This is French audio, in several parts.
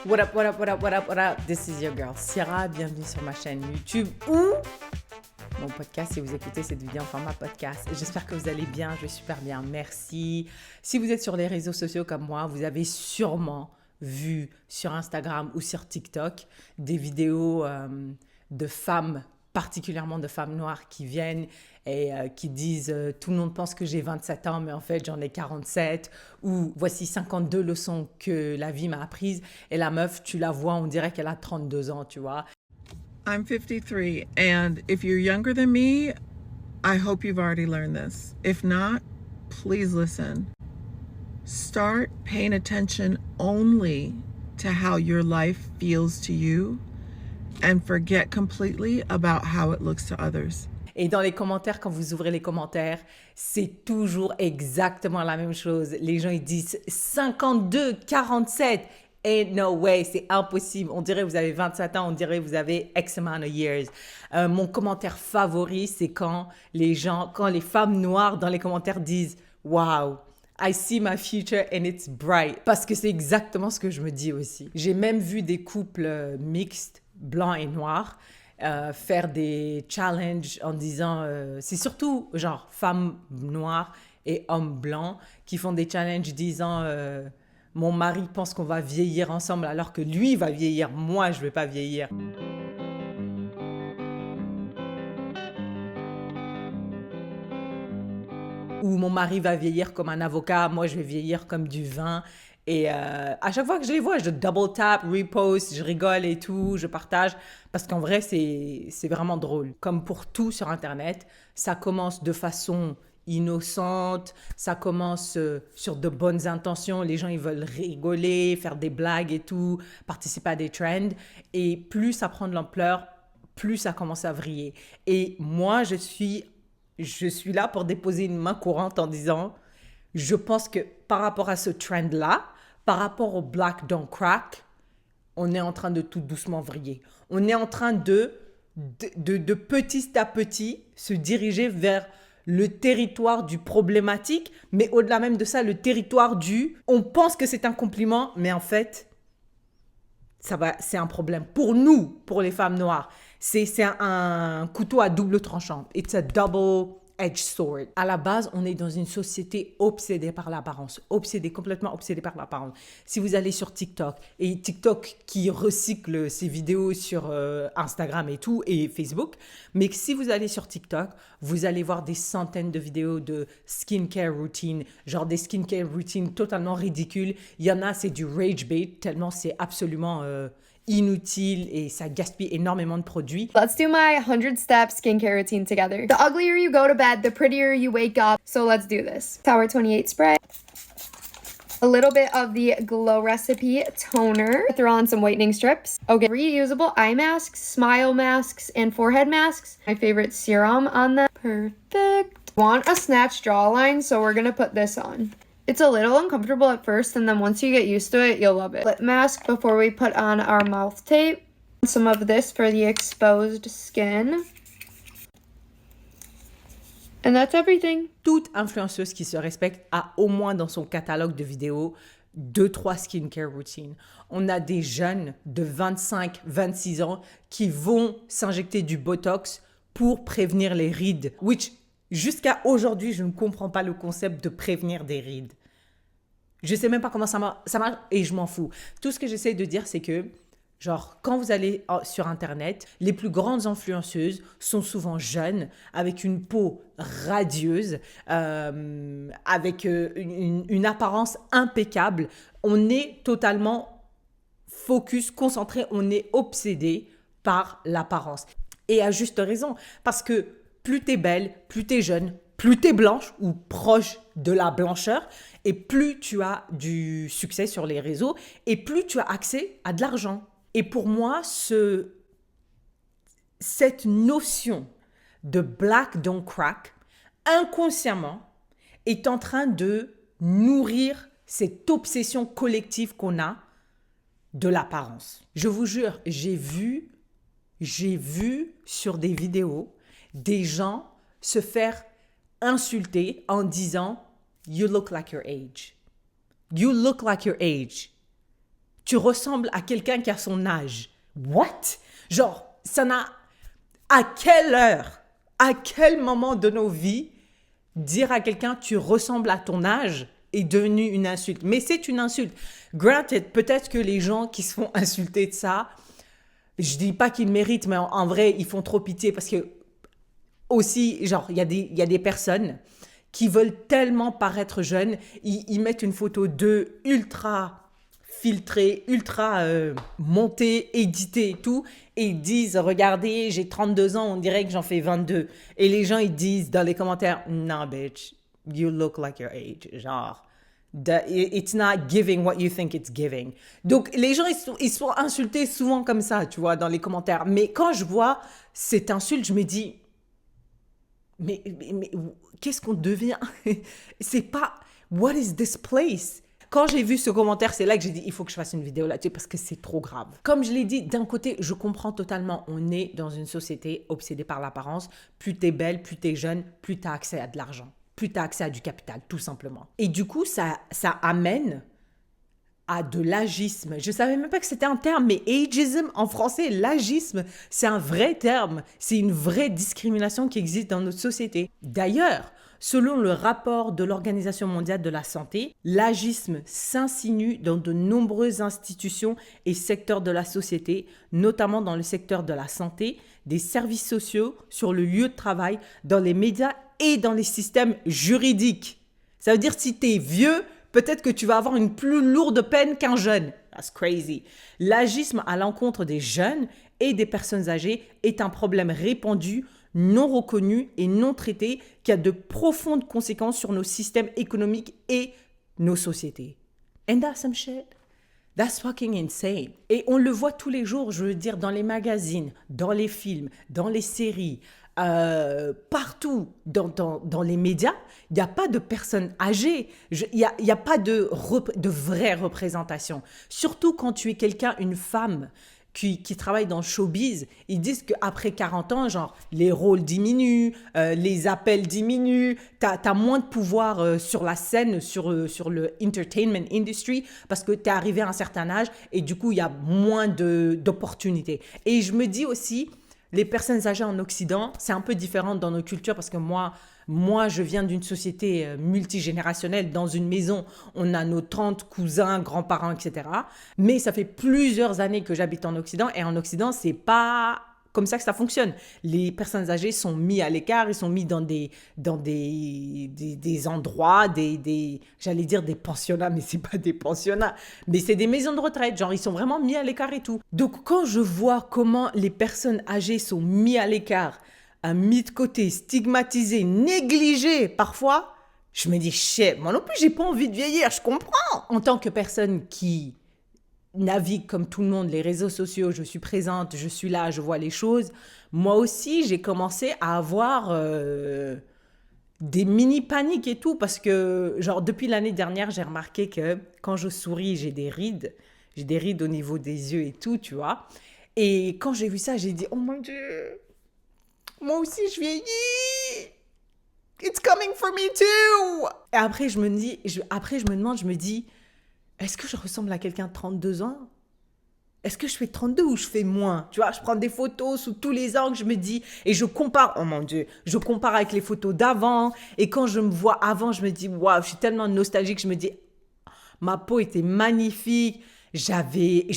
What up, what up, what up, what up, what up? This is your girl Sierra. Bienvenue sur ma chaîne YouTube ou mon podcast si vous écoutez cette vidéo en format podcast. J'espère que vous allez bien, je vais super bien, merci. Si vous êtes sur les réseaux sociaux comme moi, vous avez sûrement vu sur Instagram ou sur TikTok des vidéos de femmes, particulièrement de femmes noires qui viennent et qui disent tout le monde pense que j'ai 27 ans mais en fait j'en ai 47 ou voici 52 leçons que la vie m'a apprises et la meuf tu la vois on dirait qu'elle a 32 ans tu vois. I'm 53 and if you're younger than me, I hope you've already learned this. If not, please listen. Start paying attention only to how your life feels to you and forget completely about how it looks to others. Et dans les commentaires, quand vous ouvrez les commentaires, c'est toujours exactement la même chose. Les gens, ils disent 52, 47. Ain't no way, c'est impossible. On dirait que vous avez 27 ans, on dirait que vous avez X amount of years. Mon commentaire favori, c'est quand les femmes noires dans les commentaires disent « Wow, I see my future and it's bright ». Parce que c'est exactement ce que je me dis aussi. J'ai même vu des couples mixtes, blancs et noirs, faire des challenges en disant c'est surtout genre femmes noires et hommes blancs qui font des challenges disant mon mari pense qu'on va vieillir ensemble alors que lui va vieillir, moi je vais pas vieillir. Ou mon mari va vieillir comme un avocat, moi je vais vieillir comme du vin. Et à chaque fois que je les vois, je double tap, repost, je rigole et tout, je partage. Parce qu'en vrai, c'est vraiment drôle. Comme pour tout sur Internet, ça commence de façon innocente, ça commence sur de bonnes intentions. Les gens, ils veulent rigoler, faire des blagues et tout, participer à des trends. Et plus ça prend de l'ampleur, plus ça commence à vriller. Et moi, je suis là pour déposer une main courante en disant, je pense que par rapport à ce trend-là, par rapport au Black Don't Crack, on est en train de tout doucement vriller. On est en train de petit à petit se diriger vers le territoire du problématique, mais au-delà même de ça, le territoire du on pense que c'est un compliment, mais en fait, c'est un problème. Pour nous, pour les femmes noires, c'est un couteau à double tranchant. It's a double-edged sword. À la base, on est dans une société obsédée par l'apparence, complètement obsédée par l'apparence. Si vous allez sur TikTok, et TikTok qui recycle ses vidéos sur Instagram et tout, et Facebook, mais si vous allez sur TikTok, vous allez voir des centaines de vidéos de skincare routine, genre des skincare routines totalement ridicules. Il y en a, c'est du rage bait, tellement c'est absolument inutile et ça gaspille énormément de produits. Let's do my 100-step skincare routine together. The uglier you go to bed, the prettier you wake up. So let's do this. Tower 28 spray. A little bit of the Glow Recipe toner. Throw on some whitening strips. Okay, reusable eye masks, smile masks, and forehead masks. My favorite serum on them. Perfect. Want a snatched jawline, so we're gonna put this on. It's a little uncomfortable at first, and then once you get used to it, you'll love it. Lip mask before we put on our mouth tape. Some of this for the exposed skin. And that's everything. Toute influenceuse qui se respecte a au moins dans son catalogue de vidéos 2-3 skincare routines. On a des jeunes de 25, 26 ans qui vont s'injecter du Botox pour prévenir les rides. Which, jusqu'à aujourd'hui, je ne comprends pas le concept de prévenir des rides. Je ne sais même pas comment ça marche et je m'en fous. Tout ce que j'essaie de dire, c'est que genre, quand vous allez sur Internet, les plus grandes influenceuses sont souvent jeunes, avec une peau radieuse, avec une apparence impeccable. On est totalement focus, concentré, on est obsédé par l'apparence. Et à juste raison, parce que plus t'es belle, plus t'es jeune, plus t'es blanche ou proche de la blancheur, et plus tu as du succès sur les réseaux, et plus tu as accès à de l'argent. Et pour moi, cette notion de Black Don't Crack, inconsciemment, est en train de nourrir cette obsession collective qu'on a de l'apparence. Je vous jure, j'ai vu sur des vidéos des gens se faire insulter en disant « You look like your age ». You look like your age. tu ressembles à quelqu'un qui a son âge. What? Genre, ça n'a... À quelle heure, à quel moment de nos vies, dire à quelqu'un tu ressembles à ton âge est devenu une insulte. Mais c'est une insulte. Granted, peut-être que les gens qui se font insulter de ça, je dis pas qu'ils méritent, mais en vrai, ils font trop pitié parce que aussi, genre, il y a des personnes qui veulent tellement paraître jeunes, ils mettent une photo d'eux ultra filtrée, ultra montée, éditée et tout, et ils disent, regardez, j'ai 32 ans, on dirait que j'en fais 22. Et les gens, ils disent dans les commentaires, nah, bitch, you look like your age. Genre, it's not giving what you think it's giving. Donc, les gens, ils se font insulter souvent comme ça, tu vois, dans les commentaires. Mais quand je vois cette insulte, je me dis, mais qu'est-ce qu'on devient? C'est pas, what is this place? Quand j'ai vu ce commentaire, c'est là que j'ai dit, il faut que je fasse une vidéo là-dessus parce que c'est trop grave. Comme je l'ai dit, d'un côté, je comprends totalement, on est dans une société obsédée par l'apparence. Plus t'es belle, plus t'es jeune, plus t'as accès à de l'argent, plus t'as accès à du capital, tout simplement. Et du coup, ça amène à de l'agisme. Je savais même pas que c'était un terme, mais ageism en français, l'agisme, c'est un vrai terme. C'est une vraie discrimination qui existe dans notre société. D'ailleurs, selon le rapport de l'Organisation mondiale de la santé, l'agisme s'insinue dans de nombreuses institutions et secteurs de la société, notamment dans le secteur de la santé, des services sociaux, sur le lieu de travail, dans les médias et dans les systèmes juridiques. Ça veut dire si tu es vieux, peut-être que tu vas avoir une plus lourde peine qu'un jeune. That's crazy. L'agisme à l'encontre des jeunes et des personnes âgées est un problème répandu, non reconnu et non traité qui a de profondes conséquences sur nos systèmes économiques et nos sociétés. And that's some shit. That's fucking insane. Et on le voit tous les jours, je veux dire, dans les magazines, dans les films, dans les séries, partout dans les médias, il n'y a pas de personnes âgées. Il y a pas de vraie représentation. Surtout quand tu es quelqu'un, une femme, qui travaillent dans le showbiz, ils disent qu'après 40 ans, genre, les rôles diminuent, les appels diminuent, t'as moins de pouvoir sur la scène, sur le entertainment industry, parce que t'es arrivé à un certain âge et du coup, il y a moins d'opportunités. Et je me dis aussi, les personnes âgées en Occident, c'est un peu différent dans nos cultures parce que moi, je viens d'une société multigénérationnelle. Dans une maison, on a nos tantes, cousins, grands-parents, etc. Mais ça fait plusieurs années que j'habite en Occident. Et en Occident, c'est pas comme ça que ça fonctionne. Les personnes âgées sont mises à l'écart. Ils sont mis dans des endroits, j'allais dire des pensionnats, mais c'est pas des pensionnats. Mais c'est des maisons de retraite. Genre, ils sont vraiment mis à l'écart et tout. Donc, quand je vois comment les personnes âgées sont mises à l'écart, mis de côté, stigmatisé, négligé parfois, je me dis, shit, moi non plus, j'ai pas envie de vieillir, je comprends. En tant que personne qui navigue comme tout le monde les réseaux sociaux, je suis présente, je suis là, je vois les choses, moi aussi, j'ai commencé à avoir des mini-paniques et tout, parce que, genre, depuis l'année dernière, j'ai remarqué que quand je souris, j'ai des rides au niveau des yeux et tout, tu vois. Et quand j'ai vu ça, j'ai dit, oh mon Dieu, moi aussi, je vieillis. It's coming for me too. Et après, je me dis, est-ce que je ressemble à quelqu'un de 32 ans? Est-ce que je fais 32 ou je fais moins? Tu vois, je prends des photos sous tous les angles, je me dis, et je compare, oh mon Dieu, je compare avec les photos d'avant. Et quand je me vois avant, je me dis, waouh, je suis tellement nostalgique, je me dis, ma peau était magnifique. J'étais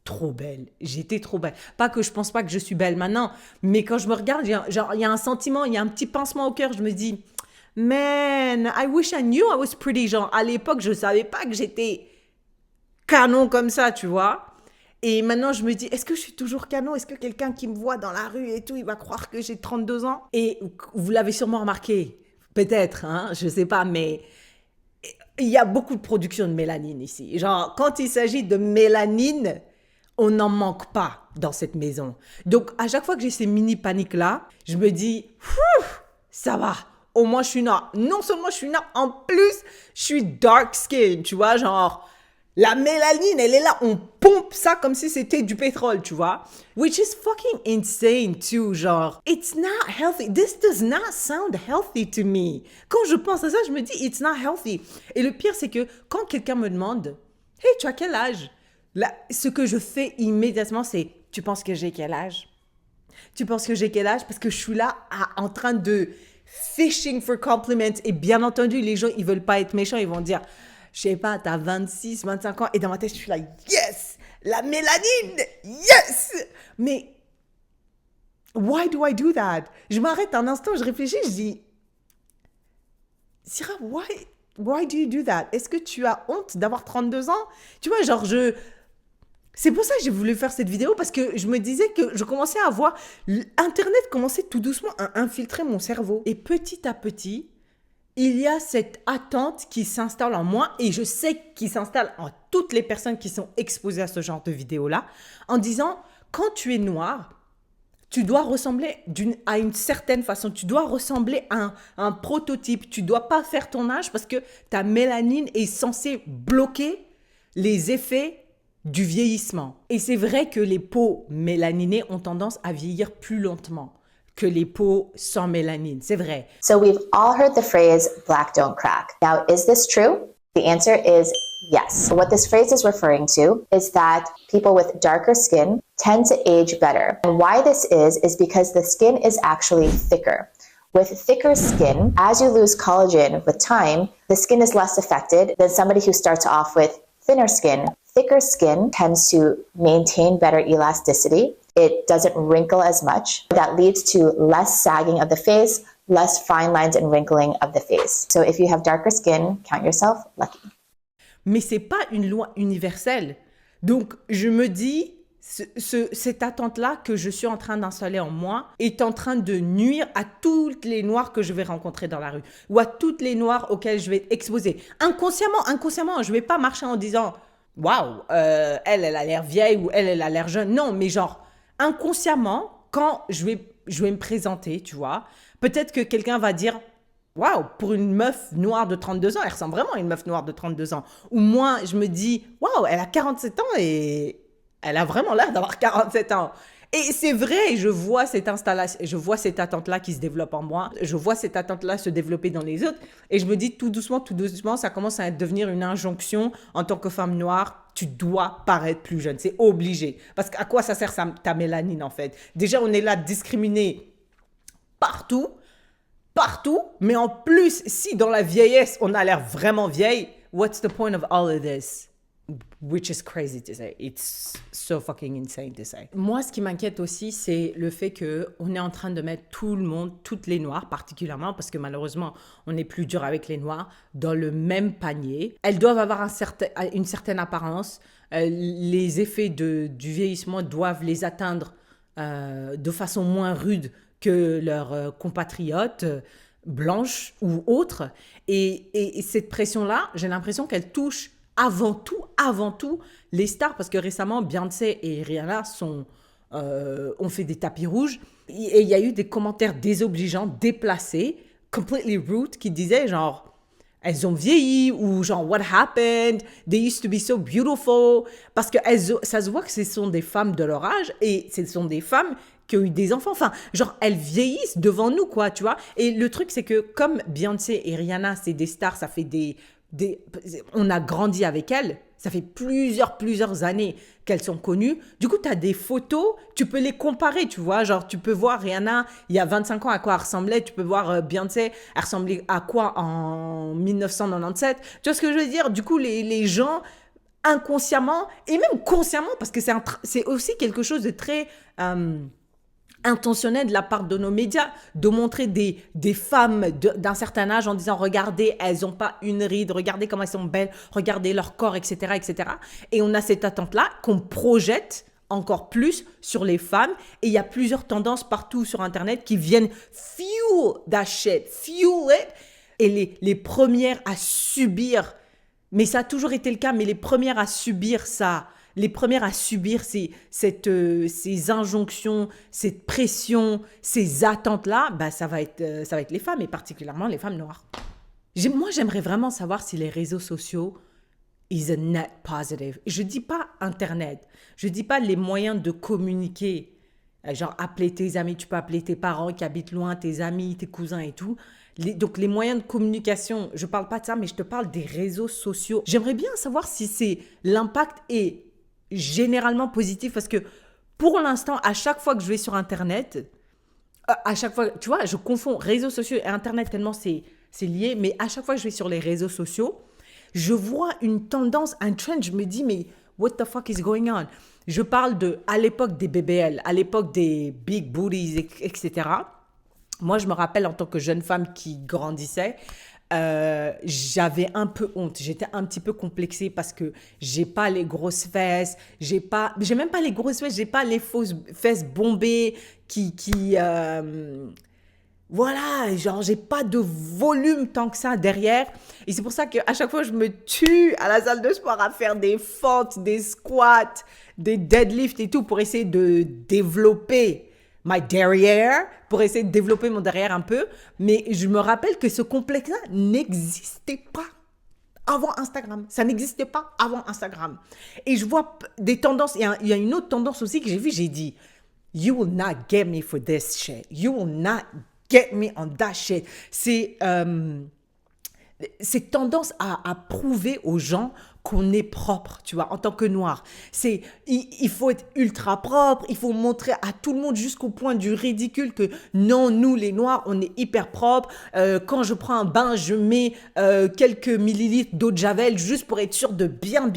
trop belle. J'étais trop belle. Pas que je pense pas que je suis belle maintenant, mais quand je me regarde, il y a un sentiment, il y a un petit pincement au cœur. Je me dis, man, I wish I knew I was pretty. Genre, à l'époque, je savais pas que j'étais canon comme ça, tu vois. Et maintenant, je me dis, est-ce que je suis toujours canon? Est-ce que quelqu'un qui me voit dans la rue et tout, il va croire que j'ai 32 ans? Et vous l'avez sûrement remarqué, peut-être, hein, je sais pas, mais il y a beaucoup de production de mélanine ici. Genre, quand il s'agit de mélanine, on n'en manque pas dans cette maison. Donc, à chaque fois que j'ai ces mini-paniques-là, je me dis, ça va. Au moins, je suis noire. Non seulement je suis noire, en plus, je suis dark skin, tu vois, genre, La mélanine, elle est là, on pompe ça comme si c'était du pétrole, tu vois. Which is fucking insane too, genre. It's not healthy. This does not sound healthy to me. Quand je pense à ça, je me dis, it's not healthy. Et le pire, c'est que quand quelqu'un me demande, hey, tu as quel âge? Là, ce que je fais immédiatement, c'est, tu penses que j'ai quel âge? Tu penses que j'ai quel âge? Parce que je suis là en train de fishing for compliments. Et bien entendu, les gens, ils veulent pas être méchants. Ils vont dire, je sais pas, t'as 26, 25 ans. Et dans ma tête, je suis là, yes! La mélanine! Yes! Mais, why do I do that? Je m'arrête un instant, je réfléchis, je dis, Syrah, why do you do that? Est-ce que tu as honte d'avoir 32 ans? Tu vois, genre, c'est pour ça que j'ai voulu faire cette vidéo, parce que je me disais que je commençais à voir... Internet commençait tout doucement à infiltrer mon cerveau. Et petit à petit, il y a cette attente qui s'installe en moi, et je sais qu'il s'installe en toutes les personnes qui sont exposées à ce genre de vidéo-là, en disant, quand tu es noir, tu dois ressembler à une certaine façon, tu dois ressembler à un prototype, tu dois pas faire ton âge parce que ta mélanine est censée bloquer les effets du vieillissement. Et c'est vrai que les peaux mélaninées ont tendance à vieillir plus lentement que les peaux sans mélanine, c'est vrai. So we've all heard the phrase, black don't crack. Now, is this true? The answer is yes. What this phrase is referring to is that people with darker skin tend to age better. And why this is because the skin is actually thicker. With thicker skin, as you lose collagen with time, the skin is less affected than somebody who starts off with thinner skin. Thicker skin tends to maintain better elasticity. It doesn't wrinkle as much. That leads to less sagging of the face, less fine lines and wrinkling of the face. So if you have darker skin, count yourself lucky. Mais c'est pas une loi universelle. Donc, je me dis, cette attente-là que je suis en train d'installer en moi est en train de nuire à toutes les noirs que je vais rencontrer dans la rue ou à toutes les noirs auxquelles je vais être exposée. Inconsciemment, je vais pas marcher en disant « Waouh, elle a l'air vieille » ou « elle a l'air jeune ». Non, mais genre, inconsciemment, quand je vais me présenter, tu vois, peut-être que quelqu'un va dire « Waouh, pour une meuf noire de 32 ans, elle ressemble vraiment à une meuf noire de 32 ans. » Ou moi, je me dis « Waouh, elle a 47 ans et elle a vraiment l'air d'avoir 47 ans. » Et c'est vrai, je vois cette installation, je vois cette attente-là qui se développe en moi, je vois cette attente-là se développer dans les autres, et je me dis tout doucement, ça commence à devenir une injonction en tant que femme noire, tu dois paraître plus jeune, c'est obligé. Parce qu'à quoi ça sert ta mélanine en fait? Déjà, on est là discriminé partout, mais en plus, si dans la vieillesse, on a l'air vraiment vieille, what's the point of all of this? Which is crazy to say. It's so fucking insane to say. Moi, ce qui m'inquiète aussi, c'est le fait qu'on est en train de mettre tout le monde, toutes les noirs particulièrement, parce que malheureusement, on est plus dur avec les noirs, dans le même panier. Elles doivent avoir une certaine apparence. Les effets du vieillissement doivent les atteindre de façon moins rude que leurs compatriotes blanches ou autres. Et cette pression-là, j'ai l'impression qu'elle touche avant tout, les stars, parce que récemment, Beyoncé et Rihanna ont fait des tapis rouges, et il y a eu des commentaires désobligeants, déplacés, completely rude, qui disaient genre, elles ont vieilli, ou genre, what happened? They used to be so beautiful. Parce que ça se voit que ce sont des femmes de leur âge, et ce sont des femmes qui ont eu des enfants. Enfin, genre, elles vieillissent devant nous, quoi, tu vois. Et le truc, c'est que comme Beyoncé et Rihanna, c'est des stars, ça fait on a grandi avec elles, ça fait plusieurs années qu'elles sont connues. Du coup, tu as des photos, tu peux les comparer, tu vois. Genre, tu peux voir Rihanna, il y a 25 ans, à quoi elle ressemblait. Tu peux voir Beyoncé, elle ressemblait à quoi en 1997. Tu vois ce que je veux dire? Du coup, les gens, inconsciemment, et même consciemment, parce que c'est aussi quelque chose de très intentionnel de la part de nos médias, de montrer des femmes d'un certain âge en disant « Regardez, elles n'ont pas une ride, regardez comment elles sont belles, regardez leur corps, etc. etc. » Et on a cette attente-là qu'on projette encore plus sur les femmes. Et il y a plusieurs tendances partout sur Internet qui viennent fuel that shit, fuel it. Et les premières à subir, mais ça a toujours été le cas, mais les premières à subir ça, les premières à subir ces injonctions, cette pression, ces attentes-là, bah, ça va être les femmes, et particulièrement les femmes noires. Moi, j'aimerais vraiment savoir si les réseaux sociaux is a net positive. Je dis pas Internet, je dis pas les moyens de communiquer. Genre, appeler tes amis, tu peux appeler tes parents qui habitent loin, tes amis, tes cousins et tout. Donc, les moyens de communication, je parle pas de ça, mais je te parle des réseaux sociaux. J'aimerais bien savoir si l'impact est généralement positif parce que pour l'instant, à chaque fois que je vais sur Internet, à chaque fois, tu vois, je confonds réseaux sociaux et Internet tellement c'est lié, mais à chaque fois que je vais sur les réseaux sociaux, je vois une tendance, un trend, je me dis, mais what the fuck is going on? Je parle à l'époque des BBL, à l'époque des big booties, etc. Moi, je me rappelle en tant que jeune femme qui grandissait, j'avais un peu honte. J'étais un petit peu complexée parce que j'ai pas les grosses fesses, j'ai même pas les grosses fesses, j'ai pas les fausses fesses bombées voilà, genre, j'ai pas de volume tant que ça derrière. Et c'est pour ça qu'à chaque fois, je me tue à la salle de sport à faire des fentes, des squats, des deadlifts et tout pour essayer de développer my derrière, pour essayer de développer mon derrière un peu. Mais je me rappelle que ce complexe-là n'existait pas avant Instagram. Ça n'existait pas avant Instagram. Et je vois des tendances. Il y a une autre tendance aussi que j'ai vue. J'ai dit, you will not get me for this shit. You will not get me on that shit. C'est tendance à prouver aux gens qu'on est propre, tu vois, en tant que noir. Il faut être ultra propre, il faut montrer à tout le monde jusqu'au point du ridicule que non, nous les noirs, on est hyper propre. Quand je prends un bain, je mets quelques millilitres d'eau de Javel juste pour être sûr de bien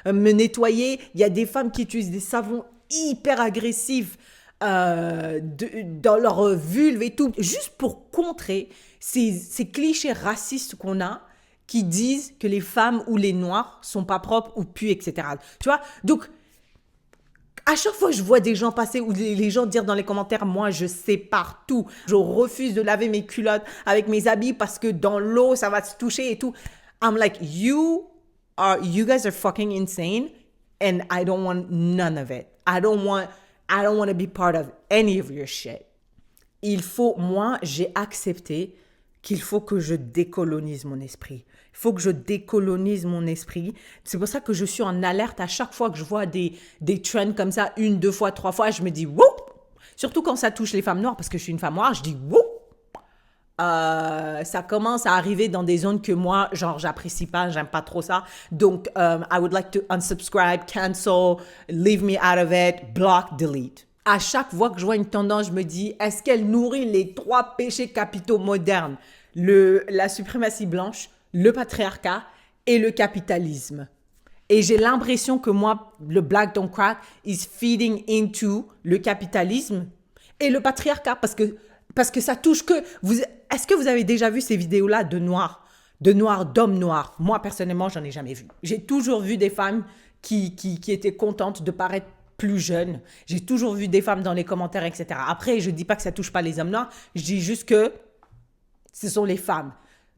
me nettoyer. Il y a des femmes qui utilisent des savons hyper agressifs dans leur vulve et tout, juste pour contrer ces clichés racistes qu'on a qui disent que les femmes ou les noirs sont pas propres ou puent, etc. Tu vois? Donc, à chaque fois que je vois des gens passer ou les gens dire dans les commentaires, moi, je sais partout, je refuse de laver mes culottes avec mes habits parce que dans l'eau, ça va se toucher et tout. I'm like, you guys are fucking insane and I don't want none of it. I don't want to be part of any of your shit. Moi, j'ai accepté qu'il faut que je décolonise mon esprit. Il faut que je décolonise mon esprit. C'est pour ça que je suis en alerte à chaque fois que je vois des trends comme ça, 1, 2 fois, 3 fois, je me dis « wouh !» Surtout quand ça touche les femmes noires, parce que je suis une femme noire, je dis « wouh !» Ça commence à arriver dans des zones que moi, genre, j'apprécie pas, j'aime pas trop ça. Donc, I would like to unsubscribe, cancel, leave me out of it, block, delete. À chaque fois que je vois une tendance, je me dis, est-ce qu'elle nourrit les 3 péchés capitaux modernes? La suprématie blanche, le patriarcat et le capitalisme. Et j'ai l'impression que moi, le Black Don't Crack is feeding into le capitalisme et le patriarcat parce que ça touche que... Est-ce que vous avez déjà vu ces vidéos-là d'hommes noirs? Moi, personnellement, j'en ai jamais vu. J'ai toujours vu des femmes qui étaient contentes de paraître plus jeunes. J'ai toujours vu des femmes dans les commentaires, etc. Après, je ne dis pas que ça ne touche pas les hommes noirs. Je dis juste que ce sont les femmes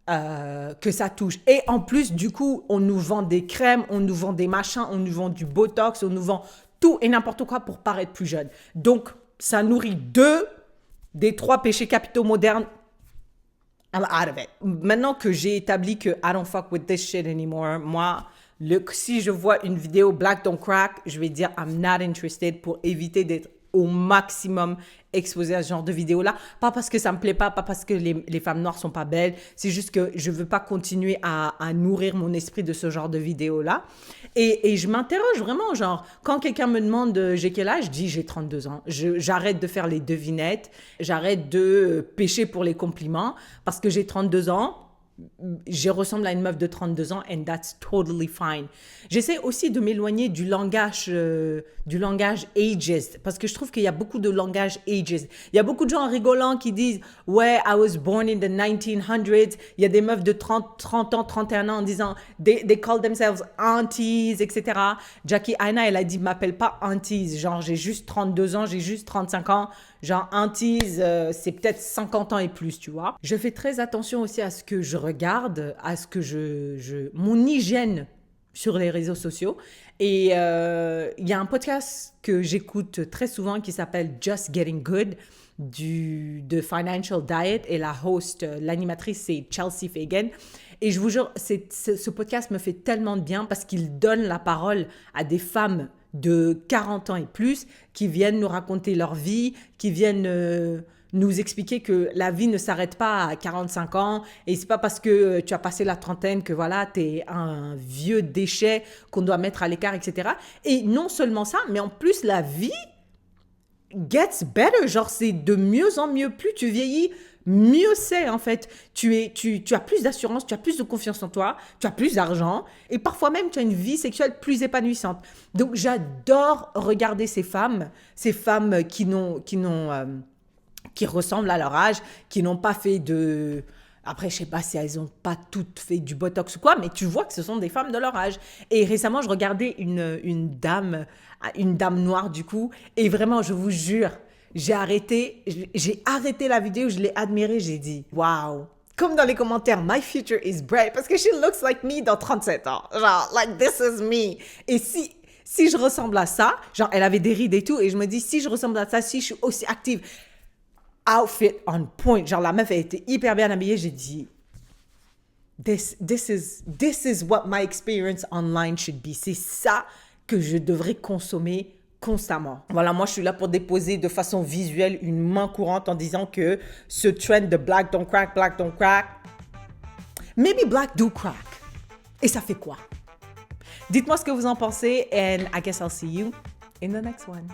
que ça touche. Et en plus, du coup, on nous vend des crèmes, on nous vend des machins, on nous vend du Botox, on nous vend tout et n'importe quoi pour paraître plus jeune. Donc, ça nourrit 2 des 3 péchés capitaux modernes. I'm out of it. Maintenant que j'ai établi que I don't fuck with this shit anymore, moi, si je vois une vidéo Black Don't Crack, je vais dire I'm not interested pour éviter d'être au maximum exposée à ce genre de vidéo-là. Pas parce que ça me plaît pas parce que les femmes noires sont pas belles. C'est juste que je veux pas continuer à nourrir mon esprit de ce genre de vidéo-là. Et je m'interroge vraiment, genre, quand quelqu'un me demande j'ai quel âge, je dis j'ai 32 ans. J'arrête de faire les devinettes, j'arrête de pêcher pour les compliments parce que j'ai 32 ans. Je ressemble à une meuf de 32 ans and that's totally fine. J'essaie aussi de m'éloigner du langage ageist parce que je trouve qu'il y a beaucoup de langage ageist. Il y a beaucoup de gens en rigolant qui disent « Ouais, I was born in the 1900s ». Il y a des meufs de 30 ans, 31 ans en disant « They call themselves aunties », etc. Jackie Aina, elle a dit « M'appelle pas aunties ». Genre, j'ai juste 32 ans, j'ai juste 35 ans. Genre, aunties, c'est peut-être 50 ans et plus, tu vois. Je fais très attention aussi à ce que je regarde, à ce que mon hygiène sur les réseaux sociaux. Et il y a un podcast que j'écoute très souvent qui s'appelle Just Getting Good de Financial Diet. Et la host, l'animatrice, c'est Chelsea Fagan. Et je vous jure, ce podcast me fait tellement de bien parce qu'il donne la parole à des femmes de 40 ans et plus qui viennent nous raconter leur vie, qui viennent nous expliquer que la vie ne s'arrête pas à 45 ans et c'est pas parce que tu as passé la trentaine que voilà, t'es un vieux déchet qu'on doit mettre à l'écart, etc. Et non seulement ça, mais en plus la vie gets better, genre c'est de mieux en mieux. Plus tu vieillis, mieux c'est en fait. Tu as plus d'assurance, tu as plus de confiance en toi, tu as plus d'argent et parfois même tu as une vie sexuelle plus épanouissante. Donc j'adore regarder ces femmes qui ressemblent à leur âge, qui n'ont pas fait de... Après, je sais pas si elles n'ont pas toutes fait du botox ou quoi, mais tu vois que ce sont des femmes de leur âge. Et récemment, je regardais une dame noire du coup, et vraiment, je vous jure, j'ai arrêté la vidéo, je l'ai admirée, j'ai dit, waouh. Comme dans les commentaires, my future is bright, parce que she looks like me dans 37 ans. Genre, like this is me. Et si je ressemble à ça, genre, elle avait des rides et tout, et je me dis, si je ressemble à ça, si je suis aussi active, outfit on point. Genre, la meuf, elle était hyper bien habillée. J'ai dit, this is what my experience online should be. C'est ça que je devrais consommer constamment. Voilà, moi, je suis là pour déposer de façon visuelle une main courante en disant que ce trend de black don't crack, maybe black do crack. Et ça fait quoi? Dites-moi ce que vous en pensez and I guess I'll see you in the next one.